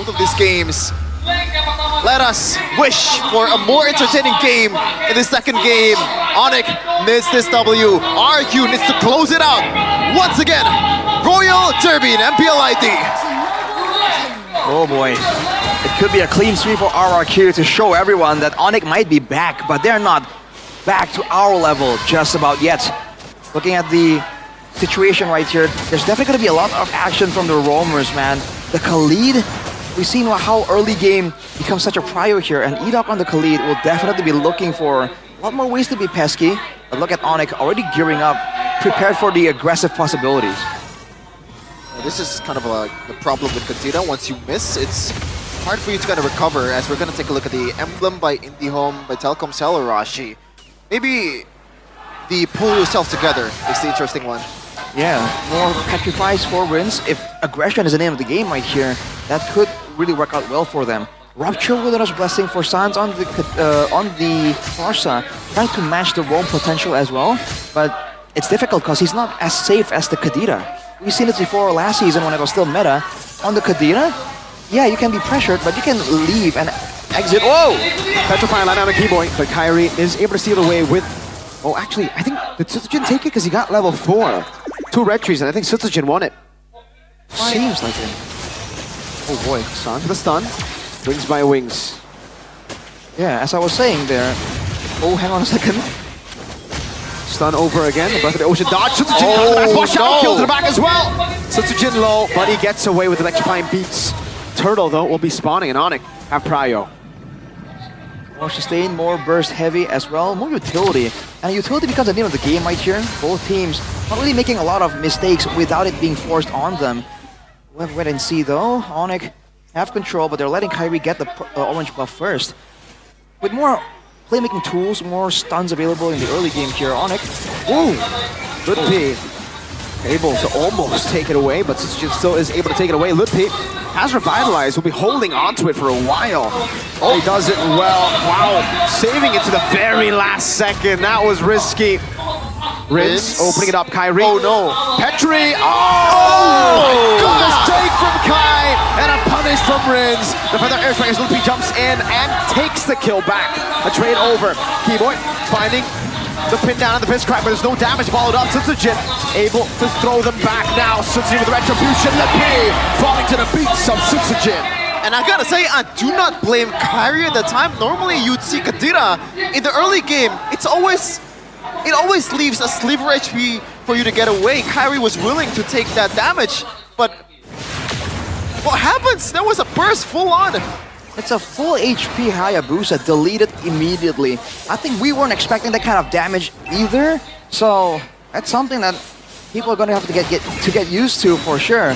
both of these games. Let us wish for a more entertaining game in the second game. ONIC needs this W. RRQ needs to close it out. Once again, Royal Derby in MPL ID. Oh boy. It could be a clean sweep for RRQ to show everyone that ONIC might be back, but they're not back to our level just about yet. Looking at the situation right here, there's definitely going to be a lot of action from the roamers, man. The Khalid, we've seen how early game becomes such a prio here, and Edok on the Khalid will definitely be looking for a lot more ways to be pesky. But look at ONIC already gearing up, prepared for the aggressive possibilities. This is kind of the problem with Kadira. Once you miss, it's hard for you to kind of recover, as we're going to take a look at the Emblem by IndiHome by Telkom Rashi. Maybe the pull yourself together is the interesting one. Yeah, more sacrifice for wins. If aggression is the name of the game right here, that could really work out well for them. Rupture Wilderness Blessing for Sans on the Farsa, trying to match the roam potential as well, but it's difficult because he's not as safe as the Kadira. We've seen it before last season when it was still meta. On the Kadira, yeah, you can be pressured, but you can leave and exit. Whoa! Petrifying line on a Keyboy, but Kyrie is able to steal away with... Oh, actually, I think did Sutsujin take it because he got level 4. 2 red trees, and I think Sutsujin won it. Seems like it. Oh boy, Sun for the stun. Wings by wings. Yeah, as I was saying there. Oh, hang on a second. Stun over again. Breath of the Ocean dodge. Sutsujin shadow kill to the back as well. Sutsujin low, but he gets away with electrifying beats. Turtle though will be spawning, and ONIC have prio. More sustain, more burst heavy as well, more utility. And utility becomes the name of the game right here. Both teams not really making a lot of mistakes without it being forced on them. We'll have to wait and see though. ONIC have control, but they're letting Kyrie get the orange buff first. With more playmaking tools, more stuns available in the early game here, ONIC. Ooh, good P. Able to almost take it away, but Sutsujin still is able to take it away. Ludpi has revitalized, will be holding onto it for a while. Oh, he does it well. Wow, saving it to the very last second. That was risky. Rinse, opening it up, Kyrie. Oh no. Petri, oh! Good mistake from Kai, and a punish from Rins. The feather airstrike as Ludpi jumps in and takes the kill back. A trade over. Keyboy finding the pin down on the piss crack, but there's no damage followed up. Sutsujin able to throw them back now. Sutsujin with the retribution. Ludpi falling to the beats of Sutsujin. And I gotta say, I do not blame Kyrie at the time. Normally you'd see Kadira in the early game. It always leaves a sliver HP for you to get away. Kyrie was willing to take that damage, but what happens? There was a burst full on. It's a full HP Hayabusa deleted immediately. I think we weren't expecting that kind of damage either, so that's something that people are gonna have to get used to for sure.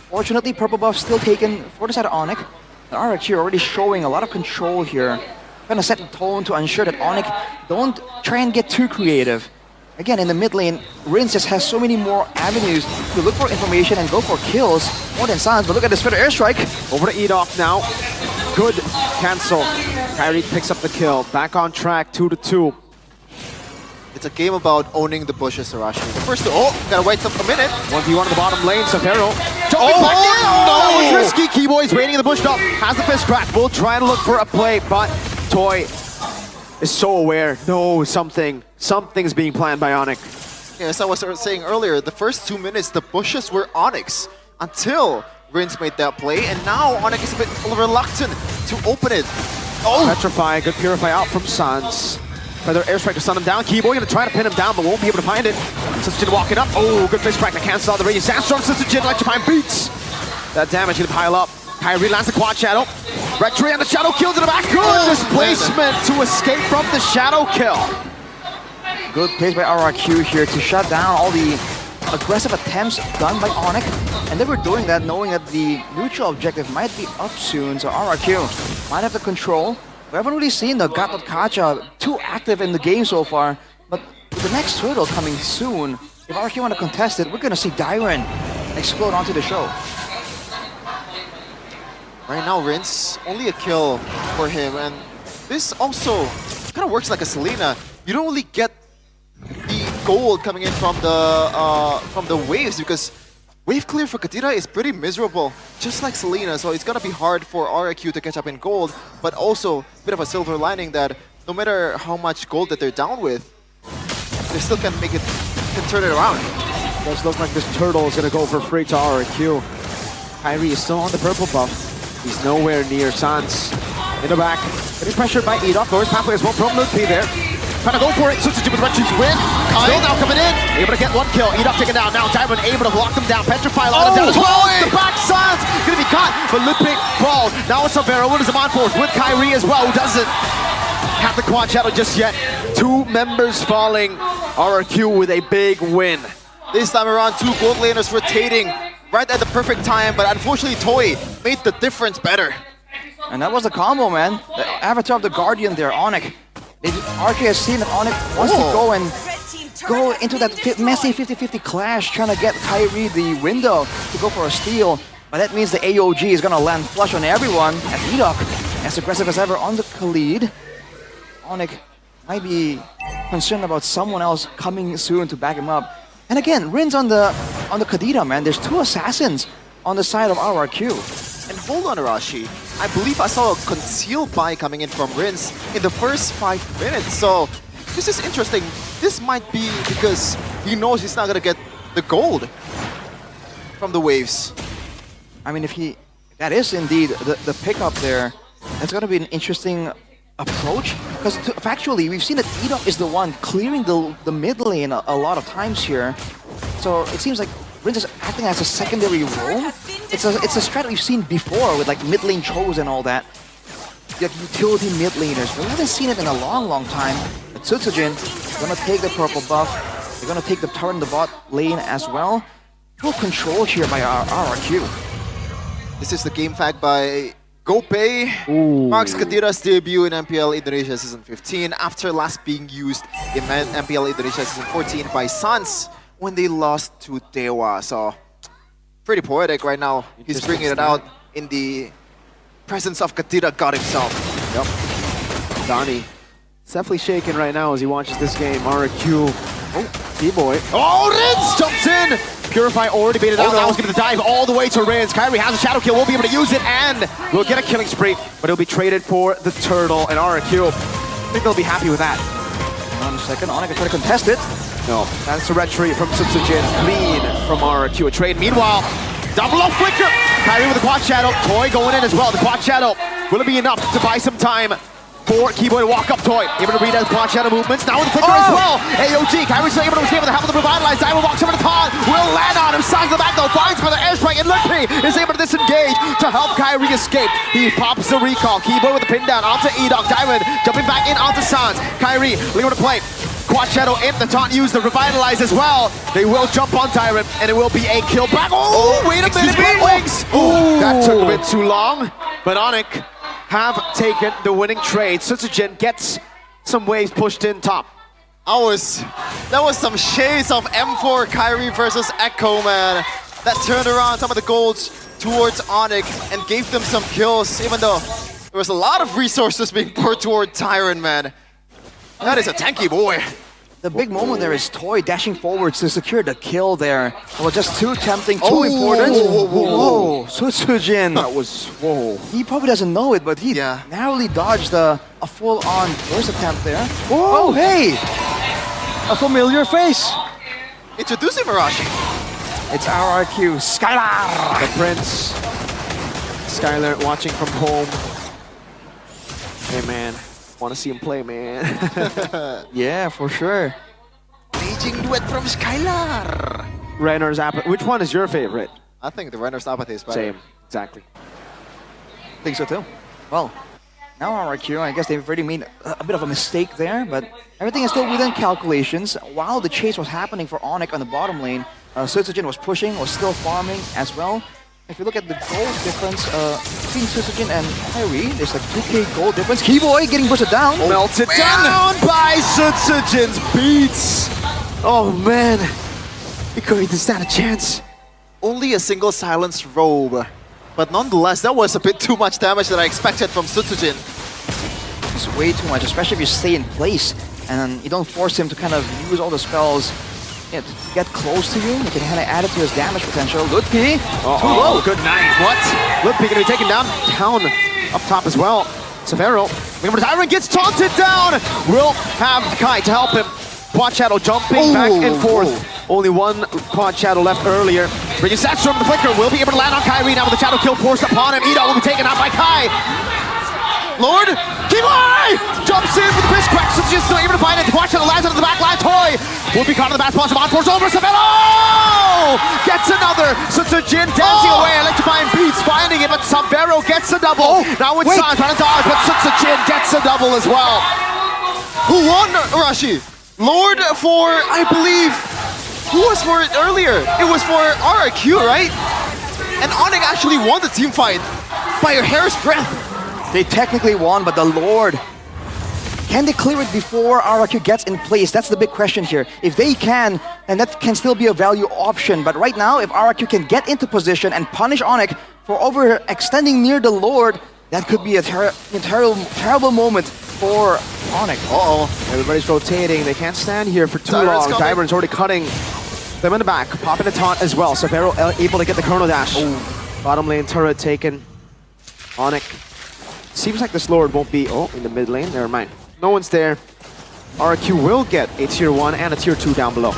Fortunately, purple buff still taken for the side of ONIC. The RRQ already showing a lot of control here. Gonna set the tone to ensure that ONIC don't try and get too creative. Again, in the mid lane, Rin just has so many more avenues to look for information and go for kills, more than Sans, but look at this feather airstrike. Over to Edok now. Good cancel. Kyrie picks up the kill. Back on track, 2-2. It's a game about owning the bushes, Arashi. First, gotta wait a minute. 1v1 in the bottom lane, Safero. Jumping back in! That was risky. Keyboy's waiting in the bush top. Has the fist crack. Will try to look for a play, but Toy is so aware. No, something's being planned by ONIC. Yeah, as I was saying earlier, the first 2 minutes, the bushes were ONIC's until Rins made that play, and now ONIC is a bit reluctant to open it. Oh! Petrify, good Purify out from Sans. Feather airstrike to stun him down. Keyboy gonna try to pin him down, but won't be able to find it. Sutsujin walking up. Oh, good face crack to cancel out the radiant. Sandstorm, Sutsujin, electrifying beats. That damage gonna pile up. Kyrie lands the quad shadow. Red tree on the shadow kill to the back. Good displacement to escape from the shadow kill. Good plays by RRQ here to shut down all the aggressive attempts done by ONIC. And they were doing that knowing that the neutral objective might be up soon, so RRQ might have the control. We haven't really seen the Gatot Kacha too active in the game so far, but with the next turtle coming soon, if RRQ want to contest it, we're going to see Dyren explode onto the show. Right now, Rinse, only a kill for him, and this also kind of works like a Selena. You don't really get the gold coming in from the waves because wave clear for Kadira is pretty miserable, just like Selena, so it's gonna be hard for RRQ to catch up in gold, but also a bit of a silver lining that no matter how much gold that they're down with, they still can turn it around. Does look like this turtle is going to go for free to RRQ. Kyrie is still on the purple buff. He's nowhere near Sans. In the back, getting pressured by Edok. Norris pathway as well from Luke P there. Trying to go for it. Such a with Retchie's win. Still now coming in. Able to get one kill. Edok taken down. Now Diamond able to block them down. Petrify a lot of them down as well. The back Sans going to be caught, but Lupic falls. Now it's Savera. What is the on force with Kyrie as well, who doesn't have the quad shadow just yet. 2 members falling. RRQ with a big win. This time around, 2 gold laners rotating right at the perfect time, but unfortunately Toy made the difference better. And that was the combo, man. The avatar of the Guardian there, ONIC. RK has seen that ONIC wants to go into that messy 50-50 clash, trying to get Kyrie the window to go for a steal. But that means the AOG is going to land flush on everyone, as Edok, as aggressive as ever on the Khalid. ONIC might be concerned about someone else coming soon to back him up. And again, Rin's on the Kadira, man. There's 2 assassins on the side of RRQ. And hold on, Arashi. I believe I saw a concealed buy coming in from Rins in the first 5 minutes. So this is interesting. This might be because he knows he's not gonna get the gold from the waves. I mean, if that is indeed the pickup there, that's gonna be an interesting approach, because factually we've seen that Edok is the one clearing the mid lane a lot of times here, so it seems like Rin's is acting as a secondary role. It's a strat we've seen before with like mid lane chos and all that, like utility mid laners. We haven't seen it in a long time. But Sutsujin gonna take the purple buff. They're gonna take the turret in the bot lane as well. Full control here by RRQ. This is the game fact by GoPay. Marks Kadira's debut in MPL Indonesia Season 15 after last being used in MPL Indonesia Season 14 by Sans when they lost to Dewa. So, pretty poetic right now. He's bringing it out in the presence of Kadira God himself. Yep. Donnie. It's definitely shaking right now as he watches this game. RRQ. Oh, D-Boy. Oh, Rins jumps in! Purify already baited out. Now he's going to dive all the way to Rins. Kyrie has a shadow kill. Won't be able to use it, and will get a killing spree, but he'll be traded for the turtle and RRQ. I think they'll be happy with that. 1 second, ONIC try to contest it. No, that's a retreat from Sutsujin. Clean from RRQ. A trade. Meanwhile, double up flicker. Kyrie with the quad shadow. Toy going in as well. The quad shadow. Will it be enough to buy some time for Keyboy to walk up Toy? Able to read out quad shadow movements. Now with the flicker as well. AOG. Kyrie's still able to escape with the help of the revitalized. Diamond walks over to Todd. Will land on him. Sides the back though. Finds for the airstrike. And Lippy is able to disengage to help Kyrie escape. He pops the recall. Keyboy with the pin down onto Edok. Diamond jumping back in onto Sans. Kyrie leaving to play. Quad shadow in the taunt used to revitalize as well. They will jump on Tyrant and it will be a kill back. Oh, wait a minute. Wings. Oh, that took a bit too long. But ONIC have taken the winning trade. Sutsujin gets some waves pushed in top. That was some shades of M4 Kyrie versus Echo, man. That turned around some of the golds towards ONIC and gave them some kills, even though there was a lot of resources being poured toward Tyrant, man. That is a tanky boy. The big moment there is Toy dashing forwards to secure the kill there. It was just too tempting, too important. Whoa, Sutsujin. That was, whoa. He probably doesn't know it, but he narrowly dodged a full-on burst attempt there. Whoa. Oh, hey! A familiar face. Introduce him, Arashi. It's RRQ, Skylar! The Prince. Skylar watching from home. Hey, man. Want to see him play, man. Yeah, for sure. Raging duet from Skylar. Renner's Apathy. Which one is your favorite? I think the Renner's Apathy is better. Same, exactly. I think so too. Well, now RRQ, I guess they've already made a bit of a mistake there, but everything is still within calculations. While the chase was happening for ONIC on the bottom lane, Sutsujin was pushing, was still farming as well. If you look at the gold difference between Sutsujin and Kyrie, there's like 2k gold difference. Keyboy getting boosted down. Melted down by Sutsujin's beats. Oh man, Ikari didn't stand a chance. Only a single silenced robe. But nonetheless, that was a bit too much damage that I expected from Sutsujin. It's way too much, especially if you stay in place and you don't force him to kind of use all the spells it get close to you. You can kind of add it to his damage potential. Ludpi, too low. Good night. What? Ludpi gonna be taken down up top as well. Severo, Tyrant gets taunted down. Will have Kai to help him. Quad Shadow jumping back and forth. Only one Quad Shadow left earlier. Bringing Satchel from the flicker. Will be able to land on Kyrie now with the Shadow kill forced upon him. Edo will be taken out by Kai. Lord, Kimai jumps in with the fist crack. So just not able to find it. Quad Shadow lands into the back line. Toy will be caught in the back spot. On force over. Severo gets another. Jin dancing away. Electrifying beats, finding it, but Severo gets a double. Now it's Sans trying to dodge, but Jin gets a double as well. Who won, Rashi? Lord for, I believe, who was for it earlier? It was for RRQ, right? And ONIC actually won the team fight by a hair's breadth. They technically won, but the Lord, can they clear it before RRQ gets in place? That's the big question here. If they can, then that can still be a value option. But right now, if RRQ can get into position and punish ONIC for overextending near the Lord, that could be a terrible moment for ONIC. Everybody's rotating. They can't stand here for too long. Tyrant's already cutting them in the back. Popping a taunt as well. Severo able to get the Chrono Dash. Bottom lane turret taken. ONIC. Seems like this Lord won't be... in the mid lane. Never mind. No one's there. RRQ will get a tier 1 and a tier 2 down below.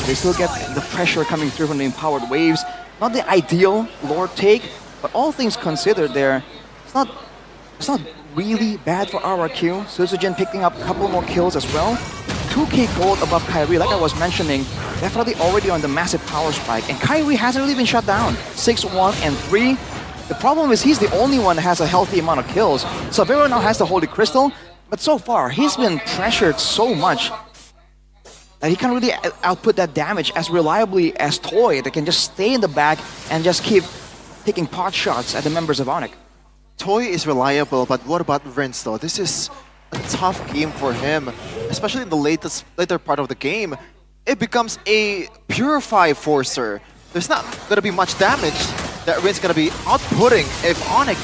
They still get the pressure coming through from the empowered waves. Not the ideal Lord take, but all things considered there, it's not really bad for RRQ. Jin picking up a couple more kills as well. 2k gold above Kyrie, like I was mentioning, definitely already on the massive power spike. And Kyrie hasn't really been shut down. 6-1 and 3. The problem is he's the only one that has a healthy amount of kills. Severo now has the Holy Crystal, but so far he's been pressured so much that he can't really output that damage as reliably as Toy that can just stay in the back and just keep taking pot shots at the members of ONIC. Toy is reliable, but what about Rince though? This is a tough game for him, especially in the later part of the game. It becomes a Purify Forcer. There's not going to be much damage that Rince going to be outputting if ONIC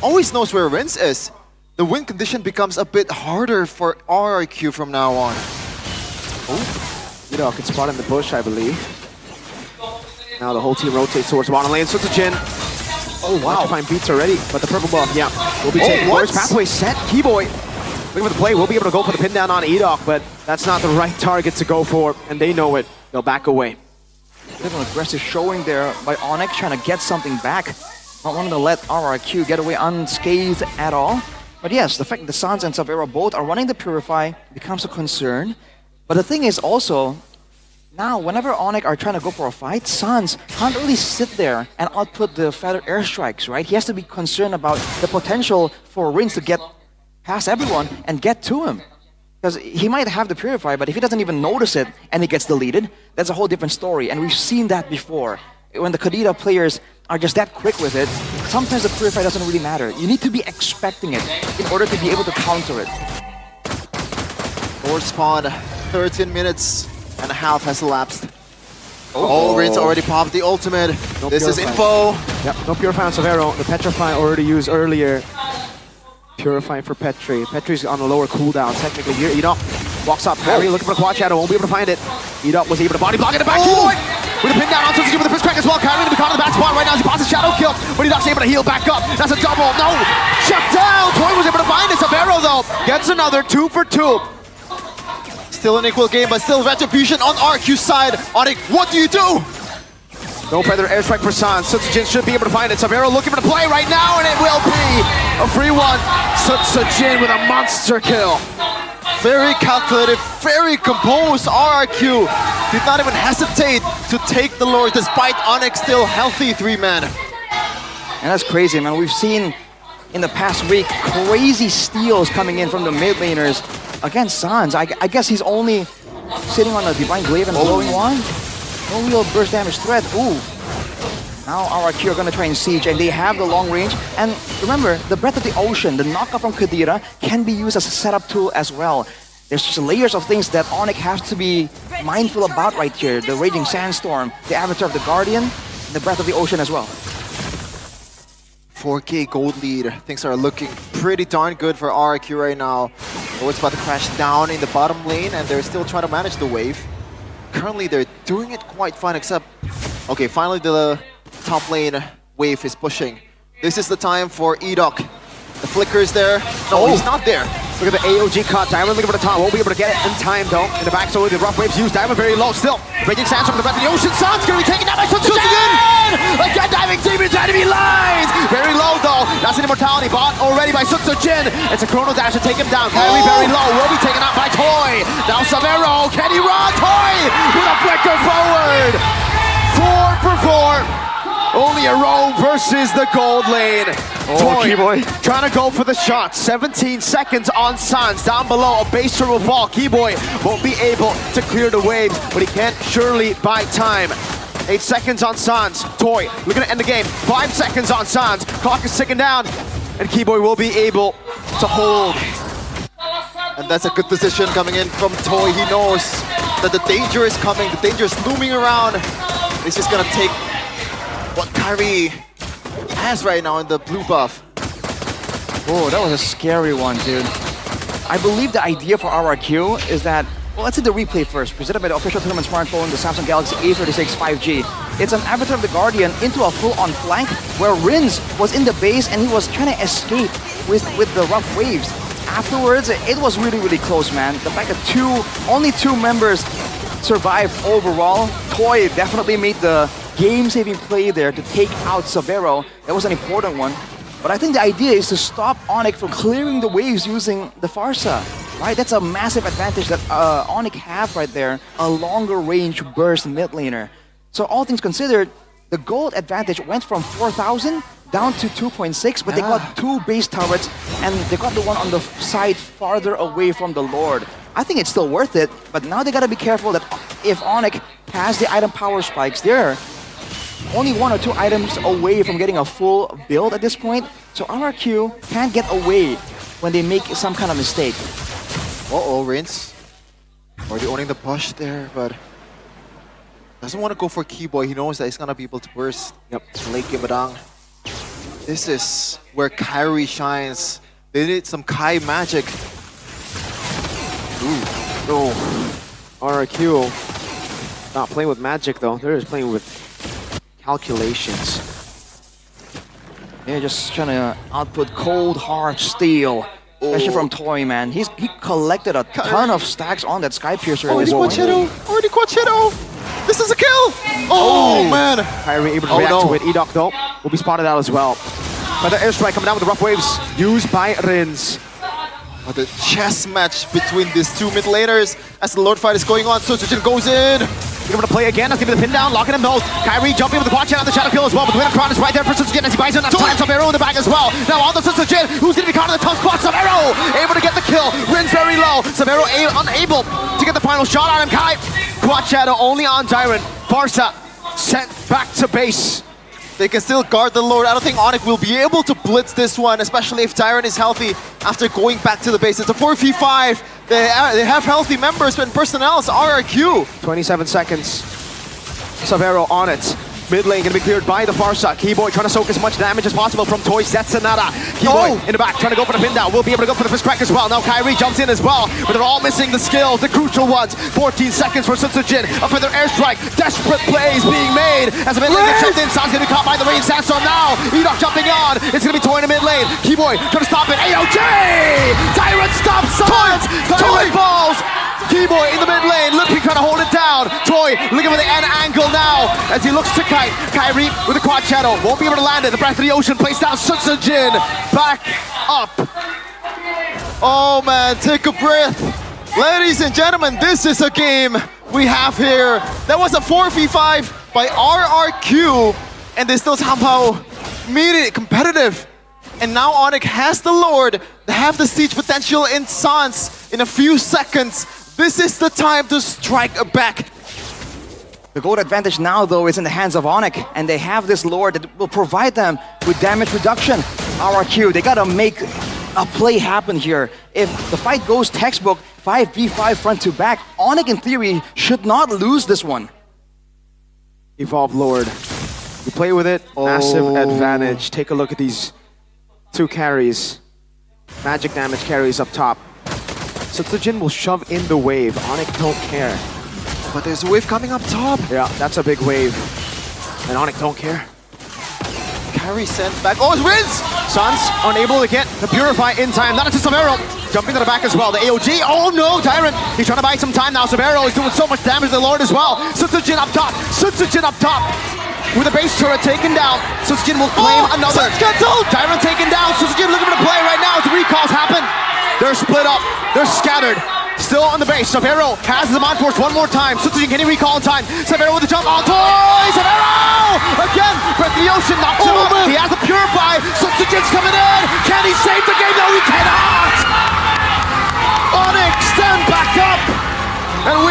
always knows where Rince is. The win condition becomes a bit harder for RRQ from now on. I can spot in the bush, I believe. Now the whole team rotates towards the bottom lane. Jin. Electrifying beats already, but the purple buff, will be taken. First pathway set. Keyboy looking for the play. Will be able to go for the pin down on Edok, but that's not the right target to go for, and they know it. They'll back away. Bit of an aggressive showing there by ONIC, trying to get something back. Not wanting to let RRQ get away unscathed at all. But yes, the fact that Sans and Severo both are running the Purify becomes a concern. But the thing is also, now whenever ONIC are trying to go for a fight, Sans can't really sit there and output the feather airstrikes, right? He has to be concerned about the potential for Rince to get past everyone and get to him. Because he might have the Purify, but if he doesn't even notice it and it gets deleted, that's a whole different story. And we've seen that before. When the Kadita players are just that quick with it, sometimes the Purify doesn't really matter. You need to be expecting it in order to be able to counter it. Lord spawn, 13 minutes and a half has elapsed. Rince already popped the ultimate. This is info. Yep, no Purify on Severo. The Petrify already used earlier. Purifying for Petri. Petri's on a lower cooldown. Technically, Edok walks up. Harry looking for a Quad Shadow. Won't be able to find it. Edok was able to body block in the back. With a pin down on Jin with the first crack as well. Kyrie to be caught in the back spot right now as he pops a Shadow kill. But Edok's able to heal back up. That's a double. No! Shut down! Toy was able to find it. Severo though gets another 2 for 2. Still an equal game, but still retribution on RQ's side. ONIC, what do you do? No feather airstrike for Sans. Jin should be able to find it. Severo looking for the play right now, and it will be a free one. Jin with a monster kill. Very calculated, very composed. RRQ did not even hesitate to take the Lord despite ONIC still healthy 3-man. And that's crazy, man. We've seen in the past week crazy steals coming in from the mid laners against Sans. I guess he's only sitting on a Divine Glaive and blowing one. No real burst damage threat. Ooh. Now RRQ are going to try and siege, and they have the long range. And remember, the Breath of the Ocean, the knockoff from Kadira, can be used as a setup tool as well. There's just layers of things that ONIC has to be mindful about right here. The Raging Sandstorm, the Avatar of the Guardian, and the Breath of the Ocean as well. 4k gold lead. Things are looking pretty darn good for RRQ right now. It's about to crash down in the bottom lane, and they're still trying to manage the wave. currently they're doing it quite fine, except... Okay, finally the top lane wave is pushing. This is the time for Edok. The flicker is there. No, he's not there. Look at the AOG cut. Diamond looking for the top. Won't be able to get it in time though. In the back, so the rough waves used. Diamond very low still. Breaking sands from the back of the ocean. Sun's gonna be taken down by Sun's again! Again diving deep into enemy lines! Very low though. That's an immortality bought already by Sun Jin. It's a chrono dash to take him down. Kyrie very low. Will be taken out by Toy. Now Savero. Can he run? Toy with a flicker forward. 4 for 4. Only a row versus the gold lane. Toy Keyboy trying to go for the shot. 17 seconds on Sans. Down below, a base turret will fall. Keyboy won't be able to clear the waves, but he can surely buy time. 8 seconds on Sans. Toy looking to end the game. 5 seconds on Sans. Clock is ticking down, and Keyboy will be able to hold. And that's a good decision coming in from Toy. He knows that the danger is coming. The danger is looming around. He's just gonna take what Kyrie has right now in the blue buff. Oh, that was a scary one, dude. I believe the idea for RRQ is that, well, let's see the replay first. Presented by the official tournament smartphone, the Samsung Galaxy A36 5G. It's an Avatar of the Guardian into a full-on flank where Rins was in the base and he was trying to escape with the rough waves. Afterwards, it was really, really close, man. The fact that only two members survived overall. Toy definitely made the game-saving play there to take out Savero. That was an important one. But I think the idea is to stop ONIC from clearing the waves using the Farsa. Right? That's a massive advantage that ONIC have right there. A longer range burst mid laner. So all things considered, the gold advantage went from 4,000 down to 2.6, but they got 2 base turrets and they got the one on the side farther away from the Lord. I think it's still worth it, but now they gotta be careful that if ONIC has the item power spikes, they're only 1 or 2 items away from getting a full build at this point. So RRQ can't get away when they make some kind of mistake. Uh-oh, Rince. Already owning the push there, but doesn't want to go for Keyboy. He knows that he's gonna be able to burst. Yep. Late Gimadang. This is where Kyrie shines. They did some Kai magic. Ooh. No. RRQ not playing with magic though. They're just playing with calculations. Yeah, just trying to output cold hard steel. Especially from Toy, man. He collected a ton of stacks on that Sky Piercer. Already Quachito! This is a kill! Oh, man! Kyrie able to react to it. Edok though will be spotted out as well. But the airstrike coming down with the rough waves used by Rins. The chess match between these two mid laners as the Lord fight is going on. Sojin goes in. He's going to play again. That's going to be the pin down, locking them both. Kyrie jumping with the quad shot on the shadow kill as well. But the Winnicron is right there for Sojin as he buys in that time. Savero in the back as well. Now on the Sojin, who's going to be caught in the tough spot? Savero able to get the kill. Rins very low. Savero unable to get the final shot on him. Quad shadow only on Tyrant. Farsa sent back to base. They can still guard the Lord. I don't think ONIC will be able to blitz this one, especially if Tyrant is healthy after going back to the base. It's a 4v5. They have healthy members, but personnel is RRQ. 27 seconds. Savero on it. Mid lane gonna be cleared by the Farsa. Keyboy trying to soak as much damage as possible from Toy Setsunada. Keyboy in the back trying to go for the pin down. Will be able to go for the fist crack as well. Now Kyrie jumps in as well, but they're all missing the skills, the crucial ones. 14 seconds for Sojin. A further airstrike. Desperate plays being made as the mid lane gets jumped in. San's gonna be caught by the range Sandstorm now. Edok jumping on. It's gonna be Toy in the mid lane. Keyboy trying to stop it. AOJ! Tyrant stops Sans! Tyrant falls! Keyboy in the mid lane, Limpy trying to hold it down. Toy looking for the end angle now as he looks to Kyrie with the quad shadow. Won't be able to land it. The breath of the ocean placed down Sojin. Back up. Oh man, take a breath. Ladies and gentlemen, this is a game we have here. That was a 4v5 by RRQ, and they still somehow made it competitive. And now ONIC has the Lord. They have the siege potential in Sans in a few seconds. This is the time to strike back. The gold advantage now, though, is in the hands of ONIC, and they have this Lord that will provide them with damage reduction. RRQ, they gotta make a play happen here. If the fight goes textbook, 5v5 front to back, ONIC in theory should not lose this one. Evolve Lord. You play with it, massive advantage. Take a look at these 2 carries. Magic damage carries up top. So Sojin will shove in the wave. ONIC don't care. But there's a wave coming up top. Yeah, that's a big wave. And ONIC don't care. Carry sent back. Oh, it's Riz! Suns unable to get the Purify in time. That is to Severo. Jumping to the back as well. The AOG. Oh no, Tyrant. He's trying to buy some time now. Severo is doing so much damage to the Lord as well. Sutsujin up top. Sutsujin up top. With the base turret taken down. Sutsujin will claim another. Tyrant taken down. Sutsujin looking for the play right now as the recalls happen. They're split up. They're scattered. Still on the base. Severo has the Mind Force one more time. Sutsujin, can he recall in time? Severo with the jump. Oh, toy! Severo! Again, Breath of the Ocean knocks him up. He has the Purify. Sutsujin's coming in. Can he save the game? No, he cannot! ONIC stand back up. And we